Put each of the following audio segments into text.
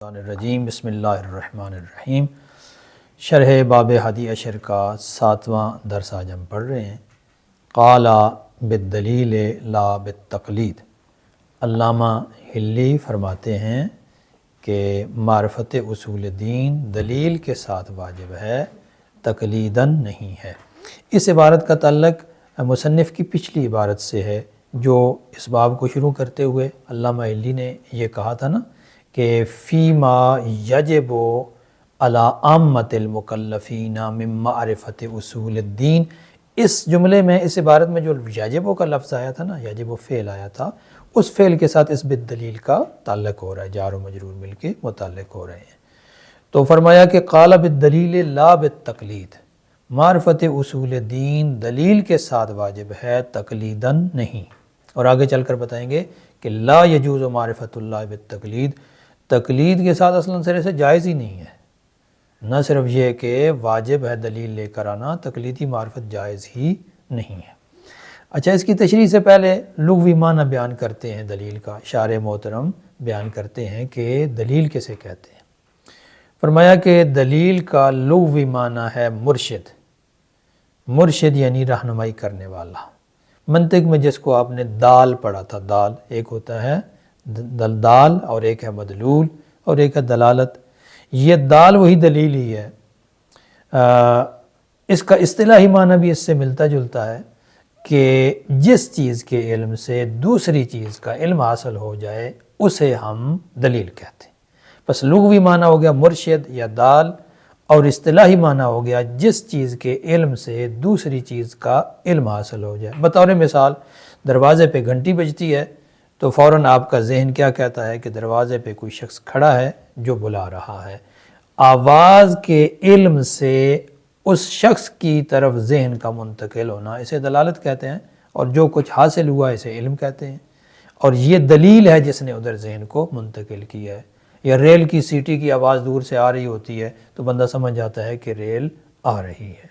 الرجیم بسم اللہ الرحمن الرحیم شرح باب ہادی عشر کا 7واں درس آج ہم پڑھ رہے ہیں۔ قال بالدلیل لا بالتقلید۔ علامہ حلی فرماتے ہیں کہ معرفت اصول دین دلیل کے ساتھ واجب ہے، تقلیداً نہیں ہے۔ اس عبارت کا تعلق مصنف کی پچھلی عبارت سے ہے جو اس باب کو شروع کرتے ہوئے علامہ حلی نے یہ کہا تھا نا کہ فیما یجب علی عامۃ المکلفین من معرفت اصول الدین۔ اس جملے میں، اس عبارت میں جو یجب کا لفظ آیا تھا نا، یجب فعل آیا تھا، اس فعل کے ساتھ اس بالدلیل کا تعلق ہو رہا ہے، جار و مجرور مل کے متعلق ہو رہے ہیں۔ تو فرمایا کہ قال بالدلیل لا بالتقلید، معرفت اصول دین دلیل کے ساتھ واجب ہے، تقلیداً نہیں۔ اور آگے چل کر بتائیں گے کہ لا یجوز معرفت اللہ بالتقلید، تقلید کے ساتھ اصلاً سرے سے جائز ہی نہیں ہے۔ نہ صرف یہ کہ واجب ہے دلیل لے کر آنا، تقلیدی معرفت جائز ہی نہیں ہے۔ اچھا، اس کی تشریح سے پہلے لغوی معنی بیان کرتے ہیں دلیل کا۔ شارح محترم بیان کرتے ہیں کہ دلیل کسے کہتے ہیں۔ فرمایا کہ دلیل کا لغوی معنی ہے مرشد، مرشد یعنی رہنمائی کرنے والا۔ منطق میں جس کو آپ نے دال پڑھا تھا، دال ایک ہوتا ہے دال اور ایک ہے مدلول اور ایک ہے دلالت۔ یہ دال وہی دلیل ہی ہے۔ اس کا اصطلاحی معنی بھی اس سے ملتا جلتا ہے کہ جس چیز کے علم سے دوسری چیز کا علم حاصل ہو جائے اسے ہم دلیل کہتے ہیں۔ بس لغوی معنی ہو گیا مرشد یا دال، اور اصطلاحی معنی ہو گیا جس چیز کے علم سے دوسری چیز کا علم حاصل ہو جائے۔ بطور مثال، دروازے پہ گھنٹی بجتی ہے تو فوراً آپ کا ذہن کیا کہتا ہے کہ دروازے پہ کوئی شخص کھڑا ہے جو بلا رہا ہے۔ آواز کے علم سے اس شخص کی طرف ذہن کا منتقل ہونا اسے دلالت کہتے ہیں، اور جو کچھ حاصل ہوا اسے علم کہتے ہیں۔ اور یہ دلیل ہے جس نے ادھر ذہن کو منتقل کیا ہے۔ یا ریل کی سیٹی کی آواز دور سے آ رہی ہوتی ہے تو بندہ سمجھ جاتا ہے کہ ریل آ رہی ہے۔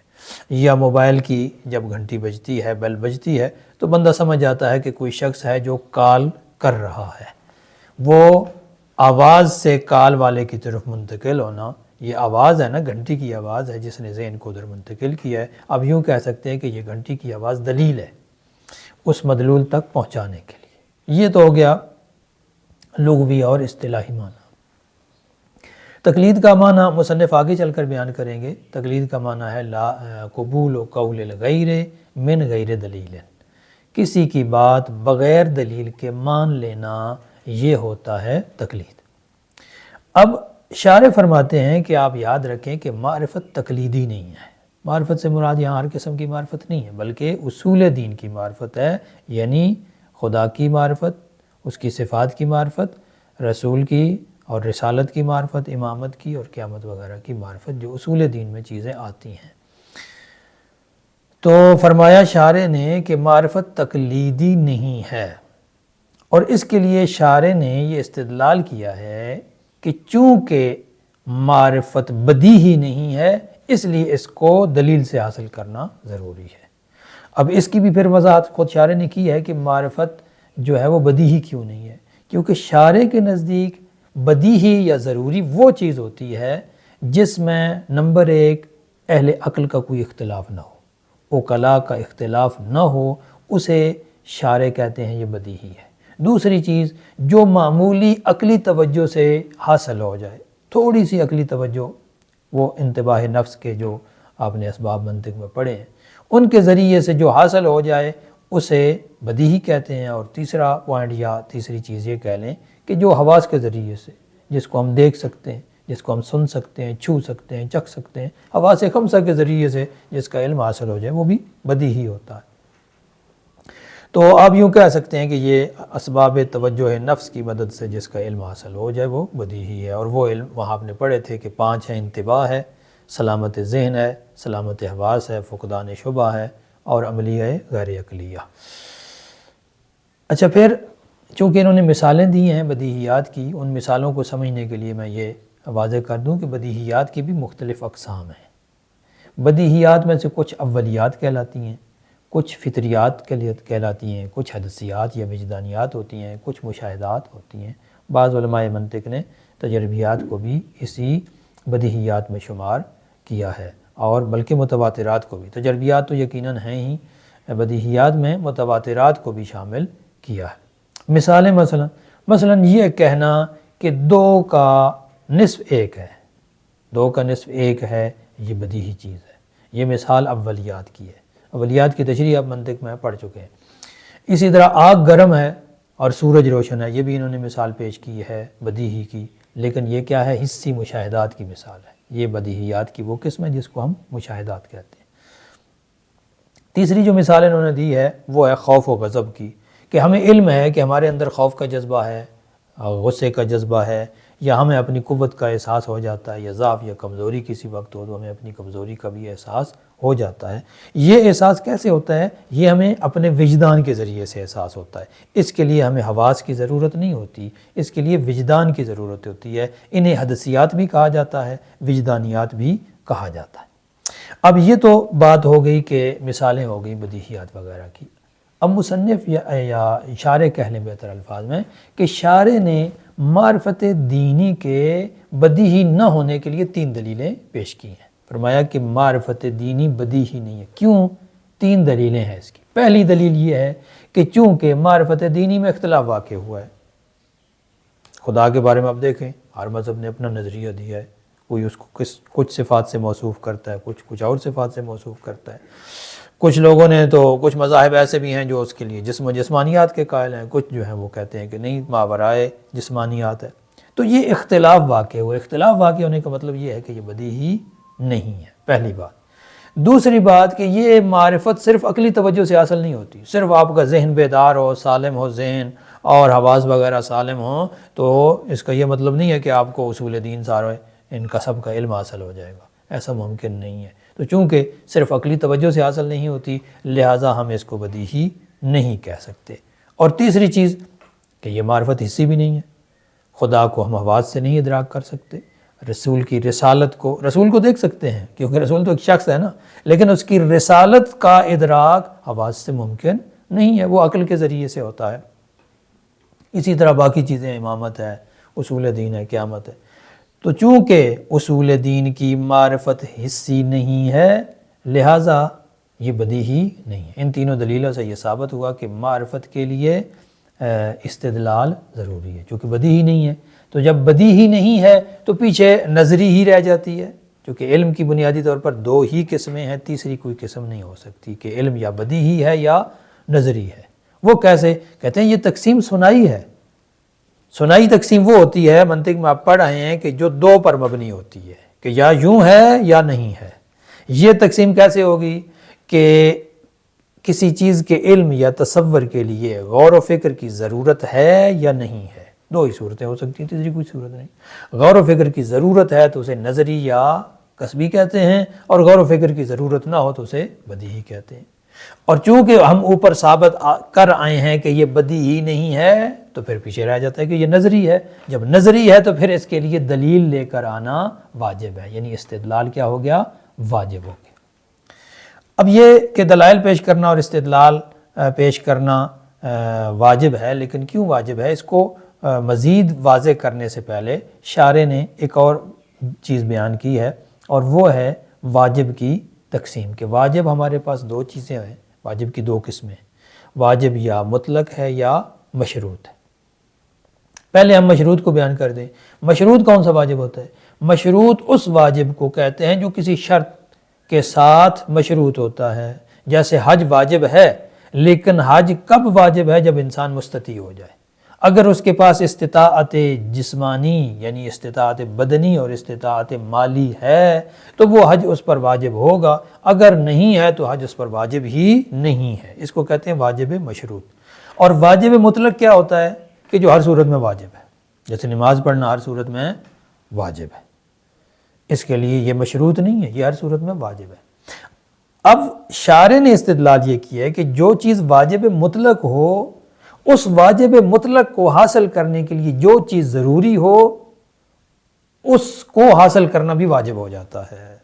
یا موبائل کی جب گھنٹی بجتی ہے، بیل بجتی ہے، تو بندہ سمجھ جاتا ہے کہ کوئی شخص ہے جو کال کر رہا ہے۔ وہ آواز سے کال والے کی طرف منتقل ہونا، یہ آواز ہے نا، گھنٹی کی آواز ہے جس نے ذہن کو ادھر منتقل کیا ہے۔ اب یوں کہہ سکتے ہیں کہ یہ گھنٹی کی آواز دلیل ہے اس مدلول تک پہنچانے کے لیے۔ یہ تو ہو گیا لغوی اور اصطلاحی معنی۔ تقلید کا معنی مصنف آگے چل کر بیان کریں گے۔ تقلید کا معنی ہے قبول و قول الغیر من غیر دلیل، کسی کی بات بغیر دلیل کے مان لینا، یہ ہوتا ہے تقلید۔ اب شارح فرماتے ہیں کہ آپ یاد رکھیں کہ معرفت تقلیدی نہیں ہے۔ معرفت سے مراد یہاں ہر قسم کی معرفت نہیں ہے، بلکہ اصول دین کی معرفت ہے، یعنی خدا کی معرفت، اس کی صفات کی معرفت، رسول کی اور رسالت کی معرفت، امامت کی اور قیامت وغیرہ کی معرفت، جو اصول دین میں چیزیں آتی ہیں۔ تو فرمایا شارح نے کہ معرفت تقلیدی نہیں ہے، اور اس کے لیے شارح نے یہ استدلال کیا ہے کہ چونکہ معرفت بدیہی نہیں ہے اس لیے اس کو دلیل سے حاصل کرنا ضروری ہے۔ اب اس کی بھی پھر وضاحت خود شارح نے کی ہے کہ معرفت جو ہے وہ بدیہی کیوں نہیں ہے، کیونکہ شارح کے نزدیک بدیہی یا ضروری وہ چیز ہوتی ہے جس میں نمبر ایک اہل عقل کا کوئی اختلاف نہ ہو، عقلاء کا اختلاف نہ ہو، اسے شارح کہتے ہیں یہ بدیہی ہے۔ دوسری چیز جو معمولی عقلی توجہ سے حاصل ہو جائے، تھوڑی سی عقلی توجہ، وہ انتباہ نفس کے جو آپ نے اسباب منطق میں پڑھے ہیں، ان کے ذریعے سے جو حاصل ہو جائے اسے بدیہی کہتے ہیں۔ اور تیسرا پوائنٹ یا تیسری چیز یہ کہہ لیں کہ جو حواس کے ذریعے سے، جس کو ہم دیکھ سکتے ہیں، جس کو ہم سن سکتے ہیں، چھو سکتے ہیں، چکھ سکتے ہیں، حواس خمسہ کے ذریعے سے جس کا علم حاصل ہو جائے وہ بھی بدیہی ہوتا ہے۔ تو آپ یوں کہہ سکتے ہیں کہ یہ اسباب توجہ نفس کی مدد سے جس کا علم حاصل ہو جائے وہ بدیہی ہے۔ اور وہ علم وہاں آپ نے پڑھے تھے کہ 5 ہیں، انتباہ ہے، سلامت ذہن ہے، سلامت حواس ہے، فقدان شبہ ہے، اور عملیہ غیر عقلیہ۔ اچھا، پھر چونکہ انہوں نے مثالیں دی ہیں بدیہیات کی، ان مثالوں کو سمجھنے کے لیے میں یہ واضح کر دوں کہ بدیہیات کی بھی مختلف اقسام ہیں۔ بدیہیات میں سے کچھ اولیات کہلاتی ہیں، کچھ فطریات کہلاتی ہیں، کچھ حدثیات یا وجدانیات ہوتی ہیں، کچھ مشاہدات ہوتی ہیں۔ بعض علماء منطق نے تجربیات کو بھی اسی بدیہیات میں شمار کیا ہے، اور بلکہ متواترات کو بھی۔ تجربیات تو یقیناً ہیں ہی، بدیہیات میں متواترات کو بھی شامل کیا ہے۔ مثالیں مثلا یہ کہنا کہ 2 کا نصف 1 ہے، 2 کا نصف 1 ہے، یہ بدیہی چیز ہے۔ یہ مثال اولیات کی ہے، اولیات کی تشریح آپ منطق میں پڑھ چکے ہیں۔ اسی طرح آگ گرم ہے اور سورج روشن ہے، یہ بھی انہوں نے مثال پیش کی ہے بدیہی کی، لیکن یہ کیا ہے؟ حسی مشاہدات کی مثال ہے۔ یہ بدیہیات کی وہ قسم ہے جس کو ہم مشاہدات کہتے ہیں۔ تیسری جو مثال انہوں نے دی ہے وہ ہے خوف و غضب کی، کہ ہمیں علم ہے کہ ہمارے اندر خوف کا جذبہ ہے، غصے کا جذبہ ہے، یا ہمیں اپنی قوت کا احساس ہو جاتا ہے، یا ضعف یا کمزوری کسی وقت ہو تو ہمیں اپنی کمزوری کا بھی احساس ہو جاتا ہے۔ یہ احساس کیسے ہوتا ہے؟ یہ ہمیں اپنے وجدان کے ذریعے سے احساس ہوتا ہے۔ اس کے لیے ہمیں حواس کی ضرورت نہیں ہوتی، اس کے لیے وجدان کی ضرورت ہوتی ہے۔ انہیں حدثیات بھی کہا جاتا ہے، وجدانیات بھی کہا جاتا ہے۔ اب یہ تو بات ہو گئی کہ مثالیں ہو گئی بدیہیات وغیرہ کی۔ اب مصنف یا شارح کہہ لیں بہتر الفاظ میں کہ شارح نے معرفت دینی کے بدیہی نہ ہونے کے لیے 3 دلیلیں پیش کی ہیں۔ فرمایا کہ معرفت دینی بدیہی نہیں ہے۔ کیوں؟ 3 دلیلیں ہیں اس کی۔ پہلی دلیل یہ ہے کہ چونکہ معرفت دینی میں اختلاف واقع ہوا ہے۔ خدا کے بارے میں آپ دیکھیں، ہر مذہب نے اپنا نظریہ دیا ہے، کوئی اس کو کچھ صفات سے موصوف کرتا ہے، کچھ اور صفات سے موصوف کرتا ہے۔ کچھ لوگوں نے تو کچھ مذاہب ایسے بھی ہیں جو اس کے لیے جسم و جسمانیات کے قائل ہیں، کچھ جو ہیں وہ کہتے ہیں کہ نہیں، ماورائے جسمانیات ہے۔ تو یہ اختلاف واقع ہوا۔ اختلاف واقع ہونے کا مطلب یہ ہے کہ یہ بدیہی نہیں ہے، پہلی بات۔ دوسری بات کہ یہ معرفت صرف عقلی توجہ سے حاصل نہیں ہوتی، صرف آپ کا ذہن بیدار ہو، سالم ہو ذہن، اور حواس وغیرہ سالم ہوں تو اس کا یہ مطلب نہیں ہے کہ آپ کو اصول دین سارے ان کا سب کا علم حاصل ہو جائے گا، ایسا ممکن نہیں ہے۔ تو چونکہ صرف عقلی توجہ سے حاصل نہیں ہوتی، لہٰذا ہم اس کو بدیہی نہیں کہہ سکتے۔ اور تیسری چیز کہ یہ معرفت حسی بھی نہیں ہے، خدا کو ہم حواس سے نہیں ادراک کر سکتے، رسول کی رسالت کو، رسول کو دیکھ سکتے ہیں کیونکہ رسول تو ایک شخص ہے نا، لیکن اس کی رسالت کا ادراک حواس سے ممکن نہیں ہے، وہ عقل کے ذریعے سے ہوتا ہے۔ اسی طرح باقی چیزیں، امامت ہے، اصول دین ہے، قیامت ہے۔ تو چونکہ اصول دین کی معرفت حسی نہیں ہے، لہٰذا یہ بدیہی نہیں ہے۔ ان تینوں دلیلوں سے یہ ثابت ہوا کہ معرفت کے لیے استدلال ضروری ہے، چونکہ بدیہی نہیں ہے۔ تو جب بدیہی نہیں ہے تو پیچھے نظری ہی رہ جاتی ہے، کیونکہ علم کی بنیادی طور پر 2 ہی قسمیں ہیں، تیسری کوئی قسم نہیں ہو سکتی کہ علم یا بدیہی ہے یا نظری ہے۔ وہ کیسے؟ کہتے ہیں یہ تقسیم ثنائی ہے۔ ثنائی تقسیم وہ ہوتی ہے، منطق میں آپ پڑھ رہے ہیں، کہ جو 2 پر مبنی ہوتی ہے، کہ یا یوں ہے یا نہیں ہے۔ یہ تقسیم کیسے ہوگی؟ کہ کسی چیز کے علم یا تصور کے لیے غور و فکر کی ضرورت ہے یا نہیں ہے۔ 2 ہی صورتیں ہو سکتی ہیں، تیسری کوئی صورت نہیں۔ غور و فکر کی ضرورت ہے تو اسے نظری یا کسبی کہتے ہیں، اور غور و فکر کی ضرورت نہ ہو تو اسے بدیہی کہتے ہیں۔ اور چونکہ ہم اوپر ثابت کر آئے ہیں کہ یہ بدیہی نہیں ہے، تو پھر پیچھے رہ جاتا ہے کہ یہ نظری ہے۔ جب نظری ہے تو پھر اس کے لیے دلیل لے کر آنا واجب ہے، یعنی استدلال کیا ہو گیا؟ واجب ہو گیا۔ اب یہ کہ دلائل پیش کرنا اور استدلال پیش کرنا واجب ہے، لیکن کیوں واجب ہے؟ اس کو مزید واضح کرنے سے پہلے شارح نے ایک اور چیز بیان کی ہے، اور وہ ہے واجب کی تقسیم۔ کہ واجب ہمارے پاس 2 چیزیں ہیں، واجب کی 2 قسمیں، واجب یا مطلق ہے یا مشروط ہے۔ پہلے ہم مشروط کو بیان کر دیں۔ مشروط کون سا واجب ہوتا ہے؟ مشروط اس واجب کو کہتے ہیں جو کسی شرط کے ساتھ مشروط ہوتا ہے۔ جیسے حج واجب ہے، لیکن حج کب واجب ہے؟ جب انسان مستطیع ہو جائے۔ اگر اس کے پاس استطاعت جسمانی یعنی استطاعت بدنی اور استطاعت مالی ہے تو وہ حج اس پر واجب ہوگا، اگر نہیں ہے تو حج اس پر واجب ہی نہیں ہے۔ اس کو کہتے ہیں واجب مشروط۔ اور واجب مطلق کیا ہوتا ہے؟ کہ جو ہر صورت میں واجب ہے، جیسے نماز پڑھنا ہر صورت میں واجب ہے، اس کے لیے یہ مشروط نہیں ہے، یہ ہر صورت میں واجب ہے۔ اب شارح نے استدلال یہ کیا ہے کہ جو چیز واجب مطلق ہو، اس واجب مطلق کو حاصل کرنے کے لیے جو چیز ضروری ہو، اس کو حاصل کرنا بھی واجب ہو جاتا ہے،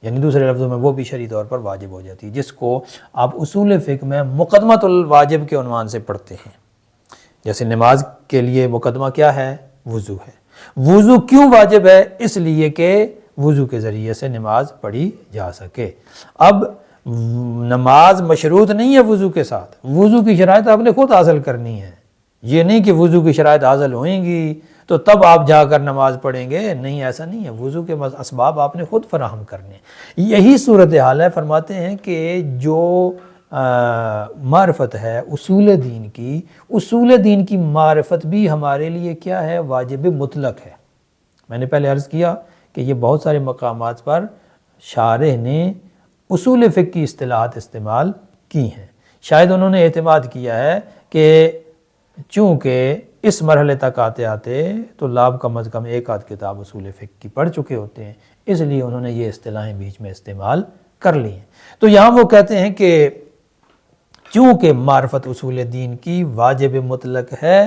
یعنی دوسرے لفظوں میں وہ بھی شرعی طور پر واجب ہو جاتی ہے، جس کو آپ اصول فقہ میں مقدمۃ الواجب کے عنوان سے پڑھتے ہیں۔ جیسے نماز کے لیے مقدمہ کیا ہے؟ وضو ہے۔ وضو کیوں واجب ہے؟ اس لیے کہ وضو کے ذریعے سے نماز پڑھی جا سکے۔ اب نماز مشروط نہیں ہے وضو کے ساتھ، وضو کی شرائط آپ نے خود حاصل کرنی ہے۔ یہ نہیں کہ وضو کی شرائط حاصل ہوئیں گی تو تب آپ جا کر نماز پڑھیں گے، نہیں، ایسا نہیں ہے، وضو کے اسباب آپ نے خود فراہم کرنے۔ یہی صورتحال ہے، فرماتے ہیں کہ جو معرفت ہے اصول دین کی، اصول دین کی معرفت بھی ہمارے لیے کیا ہے؟ واجب مطلق ہے۔ میں نے پہلے عرض کیا کہ یہ بہت سارے مقامات پر شارح نے اصول فقہ کی اصطلاحات استعمال کی ہیں۔ شاید انہوں نے اعتماد کیا ہے کہ چونکہ اس مرحلے تک آتے آتے طلاب کم از کم ایک آدھ کتاب اصول فقہ کی پڑھ چکے ہوتے ہیں، اس لیے انہوں نے یہ اصطلاحیں بیچ میں استعمال کر لی ہیں۔ تو یہاں وہ کہتے ہیں کہ چونکہ معرفت اصول دین کی واجب مطلق ہے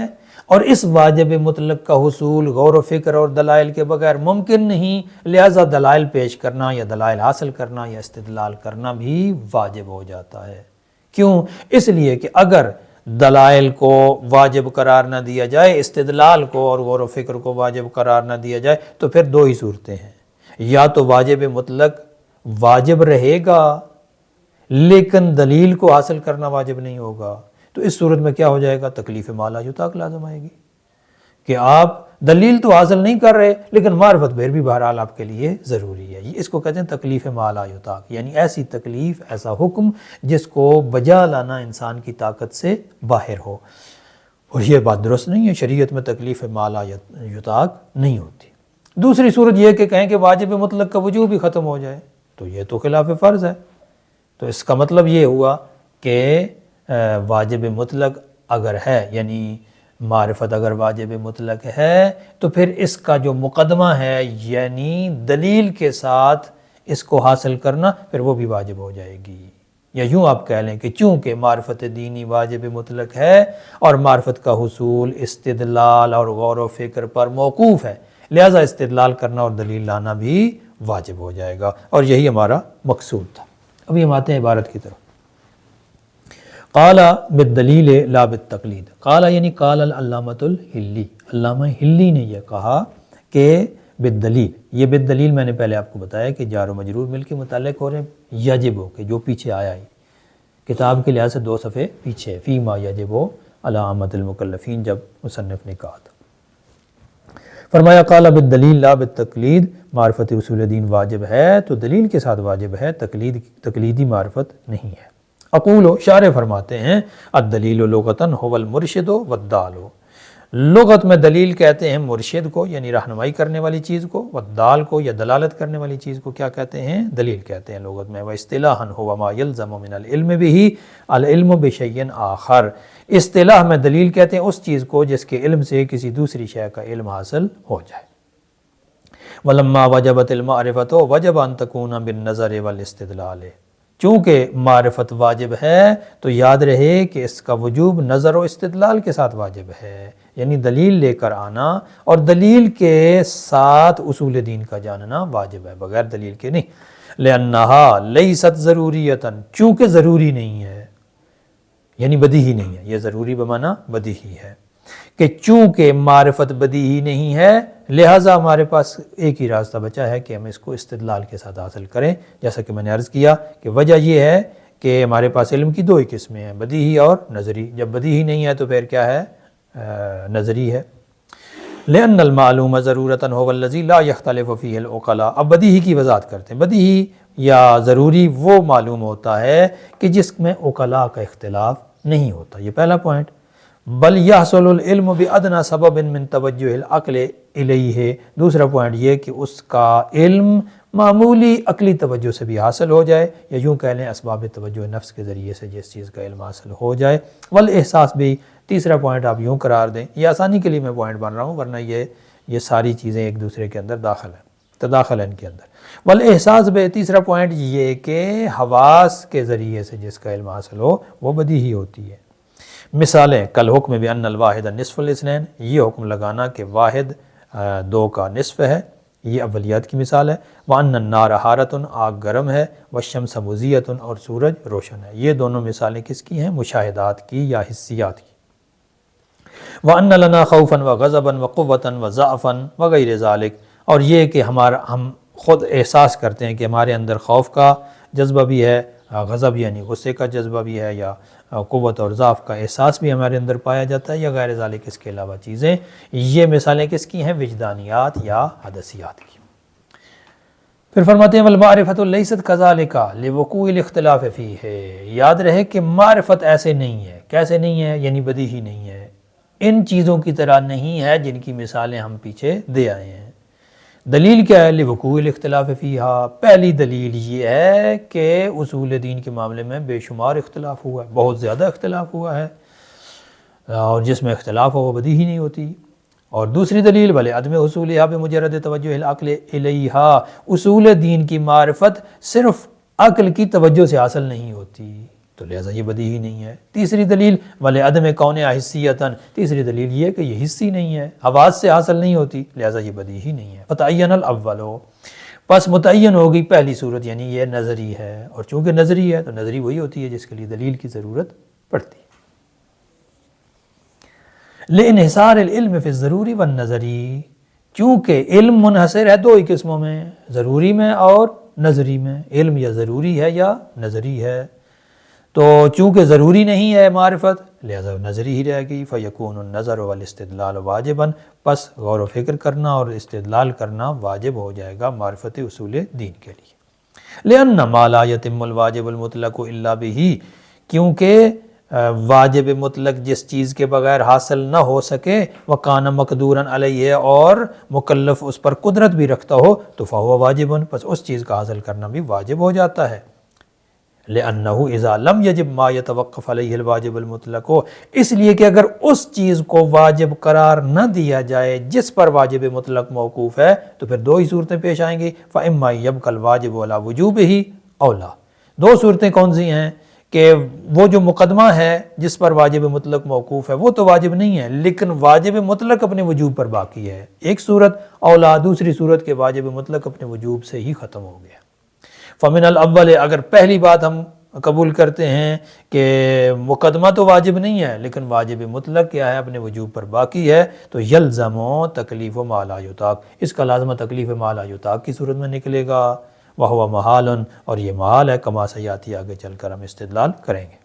اور اس واجب مطلق کا حصول غور و فکر اور دلائل کے بغیر ممکن نہیں، لہذا دلائل پیش کرنا یا دلائل حاصل کرنا یا استدلال کرنا بھی واجب ہو جاتا ہے۔ کیوں؟ اس لیے کہ اگر دلائل کو واجب قرار نہ دیا جائے، استدلال کو اور غور و فکر کو واجب قرار نہ دیا جائے تو پھر دو ہی صورتیں ہیں، یا تو واجب مطلق واجب رہے گا لیکن دلیل کو حاصل کرنا واجب نہیں ہوگا، تو اس صورت میں کیا ہو جائے گا؟ تکلیف ما لا یطاق لازم آئے گی کہ آپ دلیل تو حاصل نہیں کر رہے لیکن معرفت پھر بھی بہرحال آپ کے لیے ضروری ہے۔ اس کو کہتے ہیں تکلیف ما لا یطاق، یعنی ایسی تکلیف، ایسا حکم جس کو بجا لانا انسان کی طاقت سے باہر ہو، اور یہ بات درست نہیں ہے، شریعت میں تکلیف ما لا یطاق نہیں ہوتی۔ دوسری صورت یہ کہ کہیں کہ واجب مطلق کا وجوب بھی ختم ہو جائے، تو یہ تو خلاف فرض ہے۔ تو اس کا مطلب یہ ہوا کہ واجب مطلق اگر ہے، یعنی معرفت اگر واجب مطلق ہے تو پھر اس کا جو مقدمہ ہے یعنی دلیل کے ساتھ اس کو حاصل کرنا، پھر وہ بھی واجب ہو جائے گی۔ یا یوں آپ کہہ لیں کہ چونکہ معرفت دینی واجب مطلق ہے اور معرفت کا حصول استدلال اور غور و فکر پر موقوف ہے، لہذا استدلال کرنا اور دلیل لانا بھی واجب ہو جائے گا، اور یہی ہمارا مقصود تھا۔ ابھی ہم آتے ہیں عبارت کی طرف۔ قال بالدلیل لا بالتقلید، قال یعنی قال العلامۃ الحلی، علامہ حلی نے یہ کہا کہ بالدلیل، یہ بالدلیل میں نے پہلے آپ کو بتایا کہ جار و مجرور مل کے متعلق ہو رہے ہیں یجب ہو کے، جو پیچھے آیا ہی کتاب کے لحاظ سے 2 صفحے پیچھے، فیما یجب علامۃ المکلفین جب مصنف نے کہا تھا۔ فرمایا قال بالدلیل لا بالتقلید، معرفت اصول دین واجب ہے تو دلیل کے ساتھ واجب ہے، تقلیدی معرفت نہیں ہے۔ اقول شارح فرماتے ہیں الدلیل لغتاً هو المرشد والدال، لغت میں دلیل کہتے ہیں مرشد کو یعنی رہنمائی کرنے والی چیز کو، والدال کو یا دلالت کرنے والی چیز کو کیا کہتے ہیں؟ دلیل کہتے ہیں لغت میں۔ واصطلاحاً هو ما يلزم من العلم به العلم بشيء آخر، اصطلاح میں دلیل کہتے ہیں اس چیز کو جس کے علم سے کسی دوسری شے کا علم حاصل ہو جائے۔ ولما وجبت المعرفت وجب ان تكون بالنظر والاستدلال، چونکہ معرفت واجب ہے تو یاد رہے کہ اس کا وجوب نظر و استدلال کے ساتھ واجب ہے، یعنی دلیل لے کر آنا اور دلیل کے ساتھ اصول دین کا جاننا واجب ہے، بغیر دلیل کے نہیں۔ لأنها لیست ضروریتا، چونکہ ضروری نہیں ہے، یعنی بدیہی نہیں ہے، یہ ضروری بمعنی بدیہی ہے کہ چونکہ معرفت بدیہی نہیں ہے لہٰذا ہمارے پاس ایک ہی راستہ بچا ہے کہ ہم اس کو استدلال کے ساتھ حاصل کریں، جیسا کہ میں نے عرض کیا کہ وجہ یہ ہے کہ ہمارے پاس علم کی 2 ہی قسمیں ہیں، بدیہی اور نظری۔ جب بدیہی نہیں ہے تو پھر کیا ہے؟ نظری ہے۔ لأن المعلوم ضرورتاً هو الذی لا یختلف فیہ العقلاء، اب بدیہی کی وضاحت کرتے ہیں۔ بدیہی یا ضروری وہ معلوم ہوتا ہے کہ جس میں عقلاء کا اختلاف نہیں ہوتا، یہ پہلا پوائنٹ۔ بل یحصل العلم بادنی سبب من توجہ العقل الیہ، دوسرا پوائنٹ یہ کہ اس کا علم معمولی عقلی توجہ سے بھی حاصل ہو جائے، یا یوں کہہ لیں اسباب توجہ نفس کے ذریعے سے جس چیز کا علم حاصل ہو جائے۔ والاحساس بھی تیسرا پوائنٹ آپ یوں قرار دیں، یہ آسانی کے لیے میں پوائنٹ بن رہا ہوں ورنہ یہ ساری چیزیں ایک دوسرے کے اندر داخل ہیں، تداخل ہے ان کے اندر۔ والاحساس بھی تیسرا پوائنٹ یہ کہ حواس کے ذریعے سے جس کا علم حاصل ہو وہ بدیہی ہوتی ہے۔ مثالیں کل حکم بان الواحد نصف الاثنین، یہ حکم لگانا کہ واحد 2 کا نصف ہے، یہ اولیات کی مثال ہے۔ وان النار حارۃ، آگ گرم ہے، والشمس مضیۃ، اور سورج روشن ہے۔ یہ دونوں مثالیں کس کی ہیں؟ مشاہدات کی یا حسیات کی۔ وَأَنَّ لَنَا خَوْفًا وَغَضَبًا وَقُوَّةً وَضَعْفًا وغیر ذالک، اور یہ کہ ہم خود احساس کرتے ہیں کہ ہمارے اندر خوف کا جذبہ بھی ہے، غضب یعنی غصے کا جذبہ بھی ہے، یا قوت اور ضعف کا احساس بھی ہمارے اندر پایا جاتا ہے، یا غیر ذالک اس کے علاوہ چیزیں۔ یہ مثالیں کس کی ہیں؟ وجدانیات یا حدثیات کی۔ پھر فرماتے ہیں والمعرفۃ لیست کذالک لوقوع الاختلاف فیہ، یاد رہے کہ معرفت ایسے نہیں ہے، کیسے نہیں ہے؟ یعنی بدیہی نہیں ہے، ان چیزوں کی طرح نہیں ہے جن کی مثالیں ہم پیچھے دے آئے ہیں۔ دلیل کیا ہے؟ لوقوع الاختلاف فیہا، پہلی دلیل یہ ہے کہ اصول دین کے معاملے میں بے شمار اختلاف ہوا ہے، بہت زیادہ اختلاف ہوا ہے، اور جس میں اختلاف ہو وہ بدیہی نہیں ہوتی۔ اور دوسری دلیل بلے عدم اصولہا بمجرد توجہ العقل الیہا، اصول دین کی معرفت صرف عقل کی توجہ سے حاصل نہیں ہوتی، تو لہٰذا یہ بدیہی نہیں ہے۔ تیسری دلیل ولی عدم کونہا حسیۃً، تیسری دلیل یہ کہ یہ حصی نہیں ہے، حواس سے حاصل نہیں ہوتی، لہٰذا یہ بدیہی نہیں ہے۔ فتعین الاول، پس متعین ہوگی پہلی صورت، یعنی یہ نظری ہے، اور چونکہ نظری ہے تو نظری وہی ہوتی ہے جس کے لیے دلیل کی ضرورت پڑتی ہے۔ لانحصار العلم فی الضروری والنظری، چونکہ علم منحصر ہے دو ہی قسموں میں، ضروری میں اور نظری میں، علم یا ضروری ہے یا نظری ہے، تو چونکہ ضروری نہیں ہے معرفت لہذا نظری ہی رہے گی۔ فیکون النظر والاستدلال واجباً، پس غور و فکر کرنا اور استدلال کرنا واجب ہو جائے گا معرفت اصول دین کے لیے۔ لأن ما لا يتم الواجب المطلق الا به، کیونکہ واجب مطلق جس چیز کے بغیر حاصل نہ ہو سکے وکان مقدورا علیہ، اور مکلف اس پر قدرت بھی رکھتا ہو، تو فہو واجب، پس اس چیز کا حاصل کرنا بھی واجب ہو جاتا ہے۔ لأنه اذا لم يجب ما يتوقف علیہ الواجب المطلق، اس لیے کہ اگر اس چیز کو واجب قرار نہ دیا جائے جس پر واجب مطلق موقوف ہے، تو پھر دو ہی صورتیں پیش آئیں گی۔ فإما يبقى الواجب على وجوبه أو لا، دو صورتیں کون سی ہیں؟ کہ وہ جو مقدمہ ہے جس پر واجب مطلق موقوف ہے وہ تو واجب نہیں ہے، لیکن واجب مطلق اپنے وجوب پر باقی ہے، ایک صورت، اولا دوسری صورت کے واجب مطلق اپنے وجوب سے ہی ختم ہو گیا۔ فمن الاول، اگر پہلی بات ہم قبول کرتے ہیں کہ مقدمہ تو واجب نہیں ہے لیکن واجب مطلق کیا ہے؟ اپنے وجوب پر باقی ہے، تو یلزم تکلیف ما لا یطاق، اس کا لازمہ تکلیف ما لا یطاق کی صورت میں نکلے گا، وہو محال، اور یہ محال ہے، کما سیاتی، آگے چل کر ہم استدلال کریں گے۔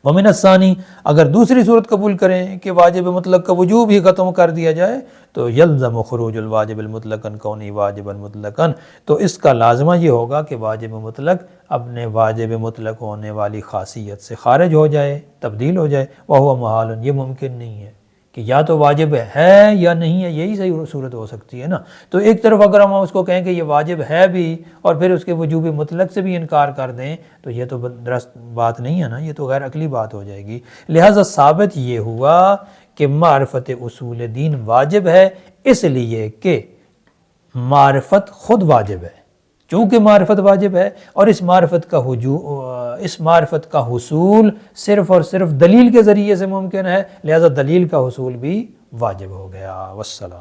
ومن الثانی، اگر دوسری صورت قبول کریں کہ واجب مطلق کا وجوب ہی ختم کر دیا جائے، تو یلزم خروج الواجب المطلقا کونی واجبا مطلقا، تو اس کا لازمہ یہ ہوگا کہ واجب مطلق اپنے واجب مطلق ہونے والی خاصیت سے خارج ہو جائے، تبدیل ہو جائے۔ وہو محال، یہ ممکن نہیں ہے کہ یا تو واجب ہے یا نہیں ہے، یہی صحیح صورت ہو سکتی ہے نا۔ تو ایک طرف اگر ہم اس کو کہیں کہ یہ واجب ہے بھی اور پھر اس کے وجوب مطلق سے بھی انکار کر دیں، تو یہ تو درست بات نہیں ہے نا، یہ تو غیر عقلی بات ہو جائے گی۔ لہٰذا ثابت یہ ہوا کہ معرفت اصول دین واجب ہے، اس لیے کہ معرفت خود واجب ہے، چونکہ معرفت واجب ہے، اور اس معرفت کا حصول صرف اور صرف دلیل کے ذریعے سے ممکن ہے، لہذا دلیل کا حصول بھی واجب ہو گیا۔ والسلام۔